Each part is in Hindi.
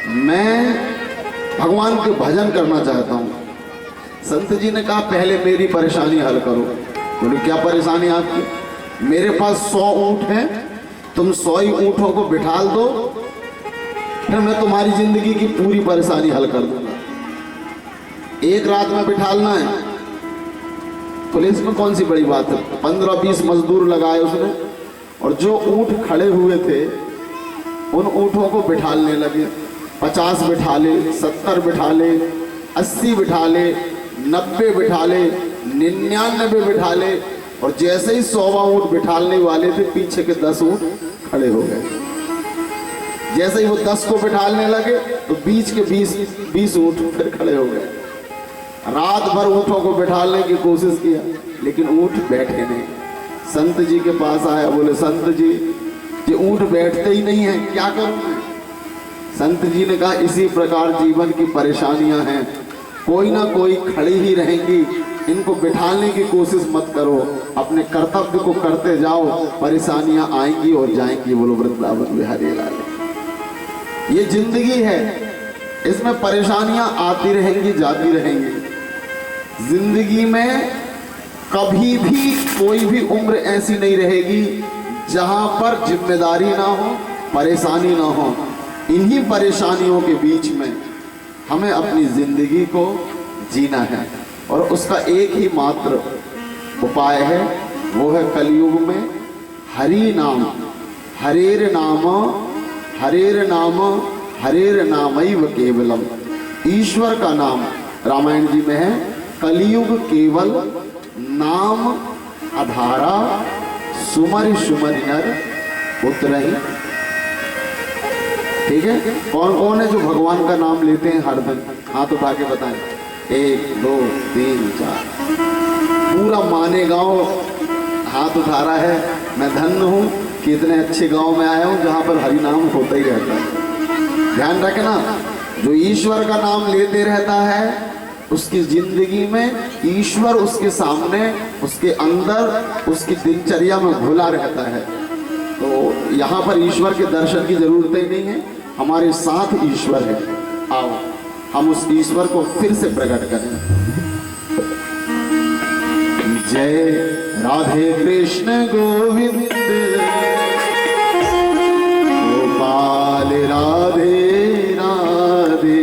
मैं भगवान के भजन करना चाहता हूँ। संत जी ने कहा पहले मेरी परेशानी हल करो। बोले क्या परेशानी आपकी? मेरे पास 100 ऊँट हैं, तुम 100 ही ऊँटों को बिठाल दो, फिर मैं तुम्हारी जिंदगी की पूरी परेशानी हल कर दूंगा। एक रात में बिठालना है तो इसमें कौन सी बड़ी बात है। 15-20 मजदूर लगाए उसने, और जो ऊँट खड़े हुए थे उन ऊँटों को बिठालने लगे। 50 बिठा ले, 70 बिठा ले, 80 बिठा ले, 90 बिठा ले, 99 बिठा ले, और जैसे ही 100वां ऊँट बिठालने वाले थे पीछे के 10 ऊँट खड़े हो गए। जैसे ही वो 10 को बिठालने लगे तो बीच के 20 ऊँट फिर खड़े हो गए। रात भर ऊँटों को बिठालने की कोशिश किया लेकिन ऊँट बैठे नहीं। संत जी के पास आया, बोले संत जी ये ऊँट बैठते ही नहीं है, क्या करूं मैं? संत जी ने कहा इसी प्रकार जीवन की परेशानियां हैं, कोई ना कोई खड़ी ही रहेंगी, इनको बिठाने की कोशिश मत करो, अपने कर्तव्य को करते जाओ, परेशानियां आएंगी और जाएंगी। बोलो वृंदावन बिहारी लाल। ये जिंदगी है, इसमें परेशानियां आती रहेंगी जाती रहेंगी। जिंदगी में कभी भी कोई भी उम्र ऐसी नहीं रहेगी जहां पर जिम्मेदारी ना हो, परेशानी ना हो। इन्हीं परेशानियों के बीच में हमें अपनी जिंदगी को जीना है, और उसका एक ही मात्र उपाय है, वो है कलयुग में हरि नाम। हरेर नाम हरेर नाम हरेर नामैव केवलम। ईश्वर का नाम रामायण जी में है, कलयुग केवल नाम आधारा, सुमरि सुमरि नर उतरहि। ठीक है, कौन कौन है जो भगवान का नाम लेते हैं हर दिन? हाथ उठा के बताएं। 1 2 3 4। पूरा माने गांव हाथ उठा रहा है। मैं धन्य हूँ कि इतने अच्छे गांव में आया हूँ जहाँ पर हरि नाम होता ही रहता है। ध्यान रखना, जो ईश्वर का नाम लेते रहता है उसकी जिंदगी में ईश्वर उसके सामने, उसके अंदर, उसकी दिनचर्या में घुला रहता है। तो यहाँ पर ईश्वर के दर्शन की जरूरत ही नहीं है, हमारे साथ ईश्वर है। आओ हम उस ईश्वर को फिर से प्रकट करें। जय राधे कृष्ण गोविंद गोपाल राधे राधे।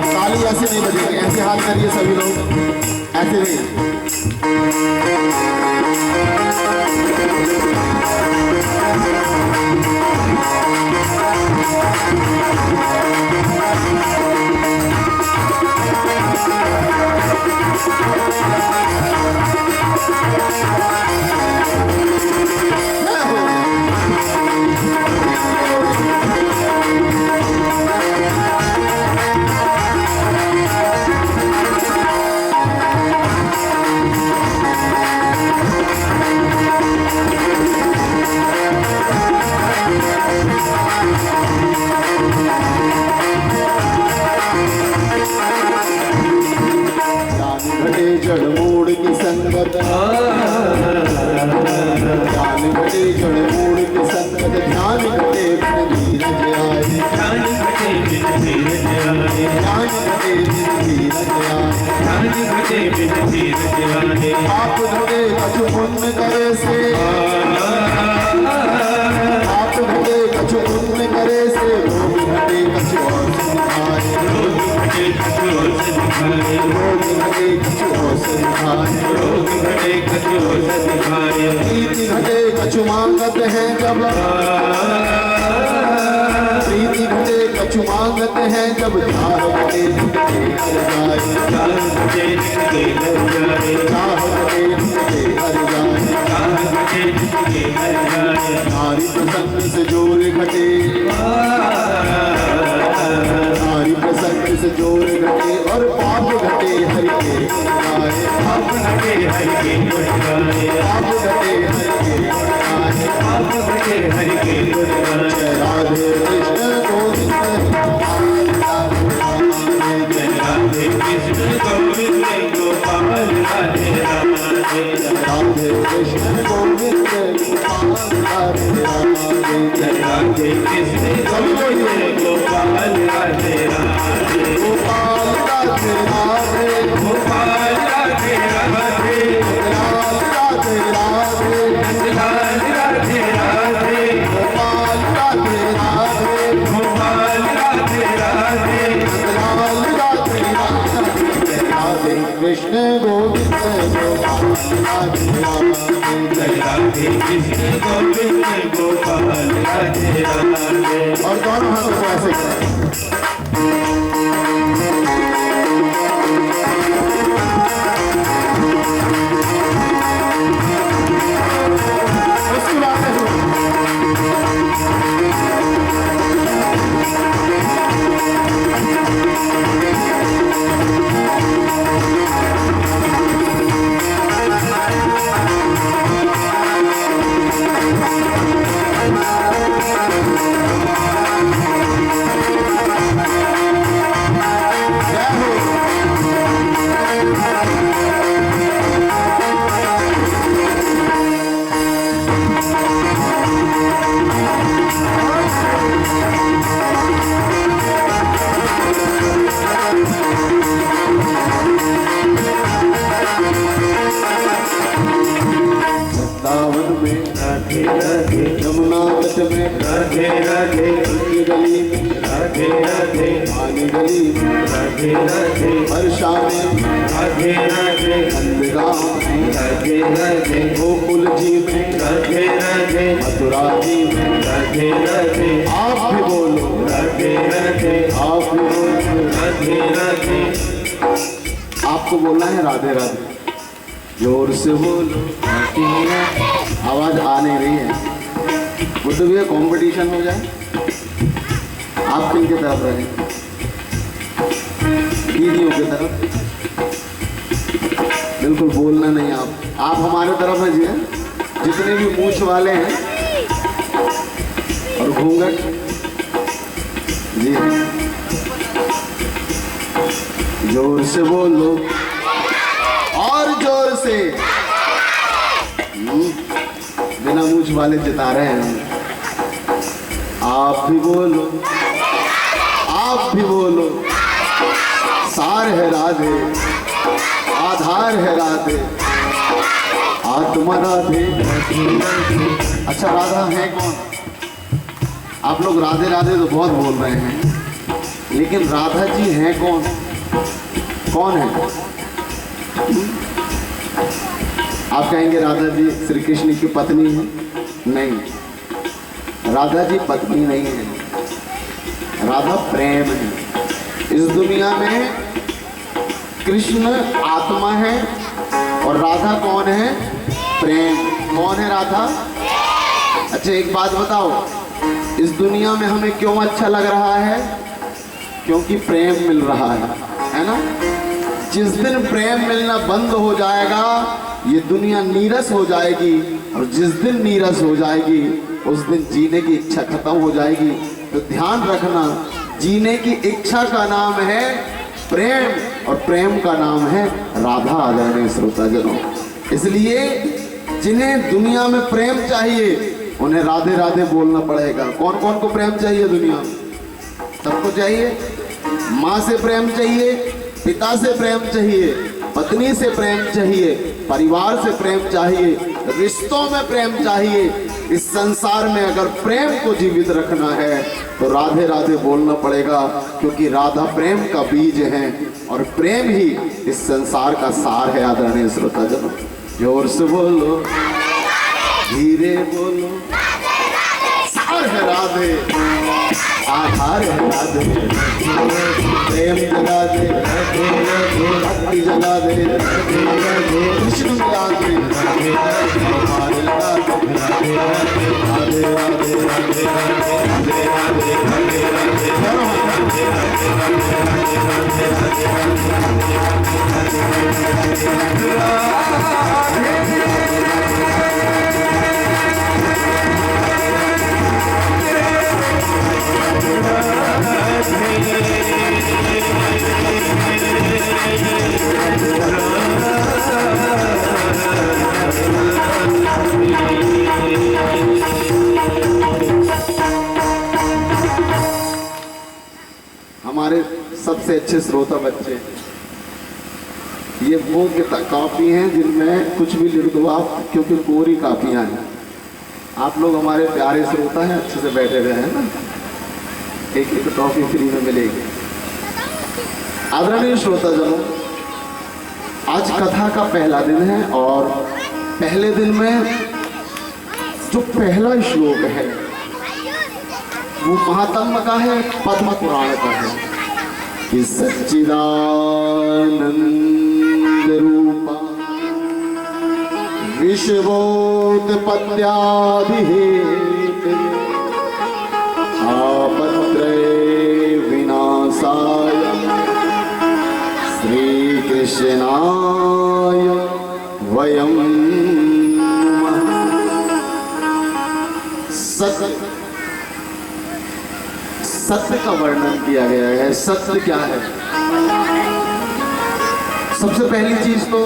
ताली ऐसे नहीं बजेगी, ऐसे हाथ करिए सभी लोग, ऐसे नहीं। जड़मूड़ की संगत, ध्यान घटे जड़मूड़ की संगत, ध्यान घटे बिन धीरज आए, ध्यान घटे बिन धीरज आए, ध्यान घटे बिन धीरज आए, ध्यान घटे बिन धीरज आए। आप घटे कछु पुण्य करे से, आप घटे कछु पुण्य करे से, रोग घटे कछु और सिखाए, रोग घटे कछु और सिखाए, रोग घटे कछु और सिखाए, रोग घटे कछु और सिखाए। प्रीति घटे कछु मांगत है जब, प्रीति घटे कछु मांगत है जब, चाह घटे जिनके हर जाए, चाह घटे जिनके हर जाए, चाह घटे जिनके हर जाए, चाह घटे जिनके हर जाए। नारी प्रसंग से जोर घटे, नारी प्रसंग से जोर घटे और पाप घटे हरि के गुण गाए, पाप घटे हरि के गुण गाए, पाप घटे हरि के गुण गाए। पाप घटे हरि के गुण गाए। जय राधे कृष्ण गोविंद, जय राधे कृष्ण गोविंद गोपाल राधे राधे। राधे कृष्ण गोविंद गोपाल राधे राधे। जय राधे कृष्ण गोविंद गोपाल राधे राधे। गोपाल राधे राधे, गोपाल राधे राधे, राधे राधे, नंदलाल राधे राधे, गोपाल राधे राधे, गोपाल राधे राधे। लाल राधे राधे। राधे कृष्ण गोविंद गोपाल राधे राधे। जय राधे कृष्ण गोविंद गोपाल राधे राधे। और दोनों हाथों को ऐसे करें। मुस्कुराते हुए वृंदावन में राधे राधे, यमुना तट में राधे राधे, की गली में राधे राधे, पानी गली में राधे राधे, वर्षा में राधे राधे, नंदगांव में राधे राधे, गोकुल जी में राधे राधे, मथुरा जी में राधे राधे, आप भी बोलो, राधे राधे, आप भी बोलो। राधे राधे। आपको बोलना है राधे राधे, जोर से बोलो। आवाज आ नहीं रही है, बुद्ध भैया कंपटीशन हो जाए। आप किन की तरफ रहे, दीदियों की तरफ। बिल्कुल बोलना नहीं, आप हमारे तरफ है जी। जितने भी मूछ वाले हैं और घूंघट जी, जोर से बोलो और जोर से। बिना मूछ वाले जिता रहे हैं। आप भी बोलो, आप भी बोलो। सार है राधे, आधार है राधे, आत्मा राधे। अच्छा, राधा है कौन? आप लोग राधे राधे तो बहुत बोल रहे हैं, लेकिन राधा जी हैं कौन? कौन है? आप कहेंगे राधा जी श्री कृष्ण की पत्नी है। नहीं, राधा जी पत्नी नहीं है, राधा प्रेम है। इस दुनिया में कृष्ण आत्मा है और राधा कौन है? प्रेम। कौन है राधा? अच्छा, एक बात बताओ, इस दुनिया में हमें क्यों अच्छा लग रहा है? क्योंकि प्रेम मिल रहा है ना? जिस दिन प्रेम मिलना बंद हो जाएगा, ये दुनिया नीरस हो जाएगी, और जिस दिन नीरस हो जाएगी उस दिन जीने की इच्छा खत्म हो जाएगी। तो ध्यान रखना, जीने की इच्छा का नाम है प्रेम, और प्रेम का नाम है राधा। आदरणीय श्रोताजनों, इसलिए जिन्हें दुनिया में प्रेम चाहिए उन्हें राधे राधे बोलना पड़ेगा। कौन कौन को प्रेम चाहिए दुनिया में? सबको चाहिए। माँ से प्रेम चाहिए, पिता से प्रेम चाहिए, पत्नी से प्रेम चाहिए, परिवार से प्रेम चाहिए, रिश्तों में प्रेम चाहिए। इस संसार में अगर प्रेम को जीवित रखना है तो राधे राधे बोलना पड़ेगा, क्योंकि राधा प्रेम का बीज है और प्रेम ही इस संसार का सार है। आदरणीय श्रोताजनों, जोर से बोलो, धीरे बोलो, सार है राधे, आधार है राधे, प्रेम जगा दे, भक्ति जगा दे, कृष्ण जगा दे, हमारे लगा दे, राधे राधे राधे राधे राधे हमारे सबसे अच्छे श्रोता बच्चे, ये वो कापी हैं जिनमें कुछ भी लिख दो आप, क्योंकि कोरी कापियां हैं। आप लोग हमारे प्यारे श्रोता हैं, अच्छे से बैठे रहे हैं ना, एक एक टॉफी फ्री में मिलेगी। आदरणीय श्रोताजनों, आज कथा का पहला दिन है और पहले दिन में जो पहला श्लोक है वो महात्मा का है, पद्म पुराण का है कि सच्चिदानंद रूपा विश्वोत्पत्त्यादिहेतवे आपत्रय विनाशाय श्रीकृष्णाय वयं नमः। सत्य का वर्णन किया गया है। सत्य क्या है? सबसे पहली चीज तो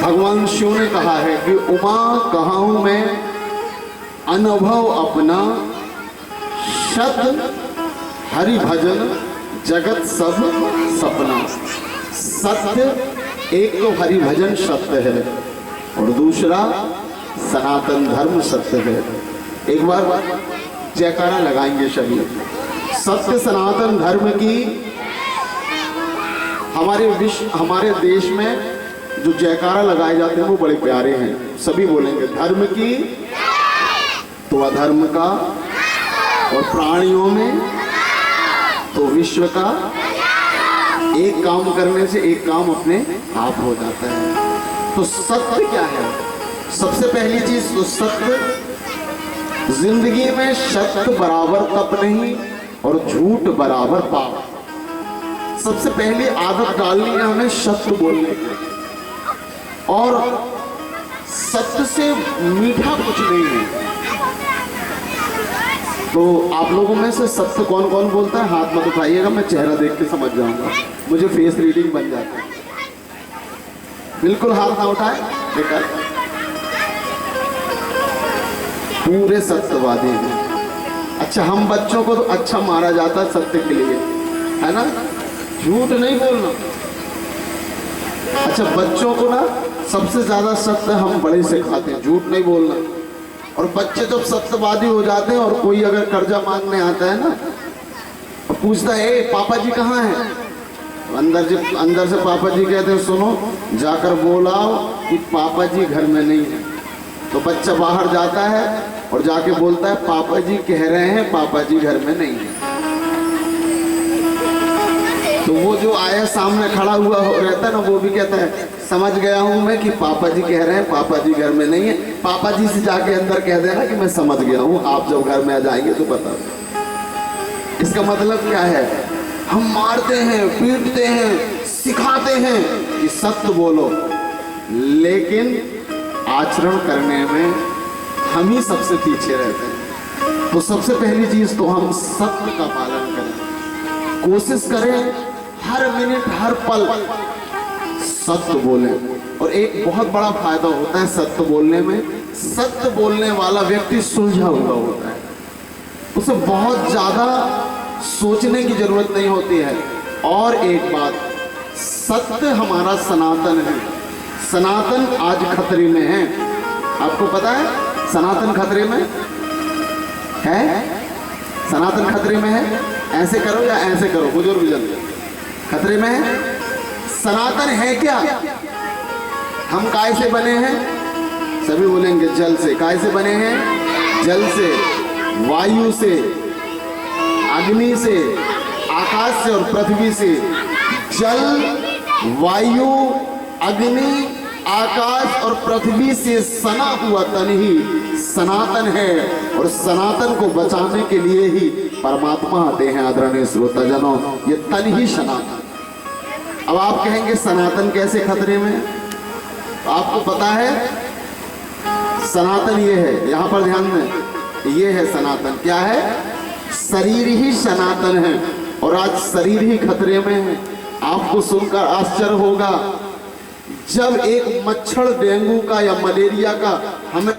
भगवान शिव ने कहा है कि उमा कहाँ हूं मैं, अनुभव अपना, शत हरि भजन जगत सब सपना। सत्य एक तो हरि भजन सत्य है और दूसरा सनातन धर्म सत्य है। एक बार जयकारा लगाएंगे सभी। सत्य सनातन धर्म की हमारे देश में जो जयकारा लगाए जाते हैं वो बड़े प्यारे हैं। सभी बोलेंगे धर्म की तो अधर्म का, और प्राणियों में तो विश्व का। एक काम करने से एक काम अपने आप हो जाता है। तो सत्य क्या है? सबसे पहली चीज तो सत्य, जिंदगी में सत्य बराबर तप नहीं और झूठ बराबर पाप। सबसे पहली आदत डालनी है हमें सत्य बोलने की, और सत्य से मीठा कुछ नहीं है। तो आप लोगों में से सत्य कौन कौन बोलता है? हाथ मत उठाइएगा, मैं चेहरा देख के समझ जाऊंगा, मुझे फेस रीडिंग बन जाता है। बिल्कुल हाथ ना उठाए बेटा, पूरे सत्यवादी हैं। अच्छा, हम बच्चों को तो अच्छा मारा जाता है सत्य के लिए, है ना, झूठ नहीं बोलना। अच्छा, बच्चों को ना सबसे ज्यादा सत्य हम बड़े सिखाते हैं, झूठ नहीं बोलना। और बच्चे जब सत्यवादी हो जाते हैं और कोई अगर कर्जा मांगने आता है ना और पूछता है ए पापा जी कहाँ हैं, अंदर से पापा जी कहते हैं सुनो जाकर बोलाओ कि पापा जी घर में नहीं है। तो बच्चा बाहर जाता है और जाके बोलता है पापा जी कह रहे हैं पापा जी घर में नहीं है। तो वो जो आया सामने खड़ा हुआ रहता है ना, वो भी कहता है समझ गया हूं मैं कि पापा जी कह रहे हैं पापा जी घर में नहीं है। पापा जी से जाके अंदर कह देना कि मैं समझ गया हूं, आप जब घर में आ जाएंगे तो बता दो। इसका मतलब क्या है? हम मारते हैं, पीटते हैं, सिखाते हैं कि सत्य बोलो, लेकिन आचरण करने में हम ही सबसे पीछे रहते हैं। तो सबसे पहली चीज तो हम सत्य का पालन करें, कोशिश करें हर मिनट हर पल सत्य बोले। और एक बहुत बड़ा फायदा होता है सत्य बोलने में, सत्य बोलने वाला व्यक्ति सुलझा हुआ होता है, उसे बहुत ज्यादा सोचने की जरूरत नहीं होती है। और एक बात, सत्य हमारा सनातन है, सनातन आज खतरे में है। आपको पता है सनातन खतरे में है? सनातन खतरे में है। ऐसे करो या ऐसे करो, बुजुर्ग जन खतरे में है। सनातन है क्या? हम काय से बने हैं? सभी बोलेंगे जल से। काय से बने हैं? जल से, वायु से, अग्नि से, आकाश से और पृथ्वी से। जल, वायु, अग्नि, आकाश और पृथ्वी से सना हुआ तन ही सनातन है। और सनातन को बचाने के लिए ही परमात्मा आते हैं। आदरणीय श्रोताजनों, ये तन ही सनातन। अब आप कहेंगे सनातन कैसे खतरे में? तो आपको पता है सनातन ये है, यहां पर ध्यान दें, ये है सनातन। क्या है? शरीर ही सनातन है और आज शरीर ही खतरे में है। आपको सुनकर आश्चर्य होगा, जब एक मच्छर डेंगू का या मलेरिया का हमें